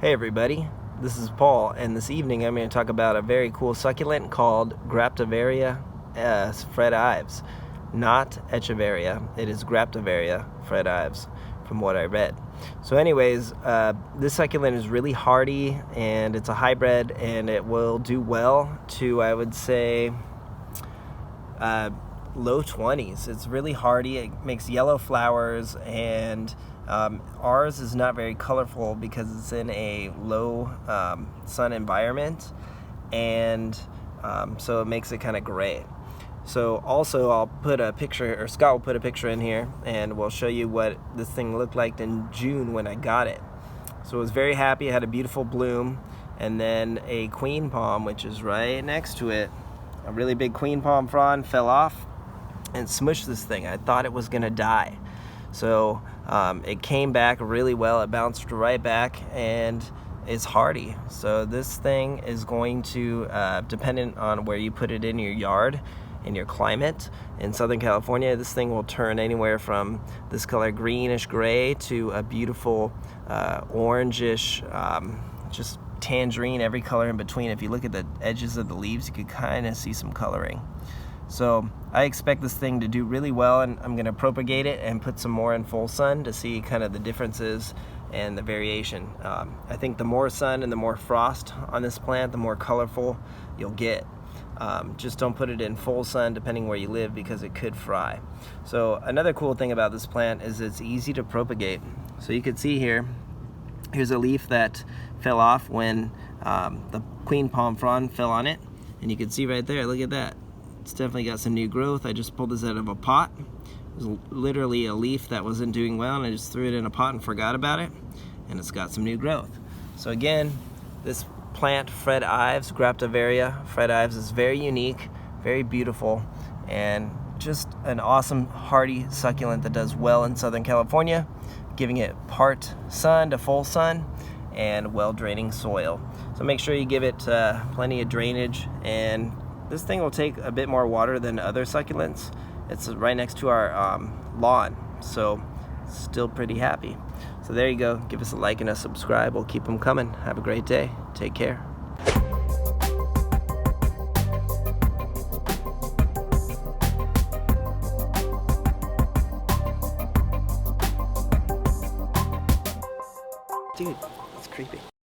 Hey everybody, this is Paul, and this evening I'm going to talk about a very cool succulent called Graptoveria Fred Ives. Not Echeveria, it is Graptoveria Fred Ives from what I read. So anyways, this succulent is really hardy and it's a hybrid, and it will do well to, I would say, low 20s. It's really hardy, it makes yellow flowers, and ours is not very colorful because it's in a low sun environment, and so it makes it kind of gray. So also I'll put a picture, or Scott will put a picture in here, and we'll show you what this thing looked like in June when I got it. So I was very happy. It had a beautiful bloom, and then a queen palm, which is right next to it, a really big queen palm frond fell off and smushed this thing. I thought it was gonna die. So it came back really well. It bounced right back and is hardy. So this thing is going to, dependent on where you put it in your yard, in your climate. In Southern California, this thing will turn anywhere from this color greenish gray to a beautiful orangish, just tangerine, every color in between. If you look at the edges of the leaves, you could kind of see some coloring. So I expect this thing to do really well, and I'm going to propagate it and put some more in full sun to see kind of the differences and the variation. I think the more sun and the more frost on this plant, the more colorful you'll get. Just don't put it in full sun depending where you live, because it could fry. So another cool thing about this plant is it's easy to propagate. So you can see here's a leaf that fell off when the queen palm frond fell on it, and you can see right there, look at that. It's definitely got some new growth. I just pulled this out of a pot. It was literally a leaf that wasn't doing well, and I just threw it in a pot and forgot about it, and it's got some new growth. So again, this plant, Fred Ives, Graptoveria Fred Ives, is very unique, very beautiful, and just an awesome hardy succulent that does well in Southern California, giving it part sun to full sun and well draining soil. So make sure you give it plenty of drainage, and this thing will take a bit more water than other succulents. It's right next to our lawn, so still pretty happy. So there you go. Give us a like and a subscribe. We'll keep them coming. Have a great day. Take care.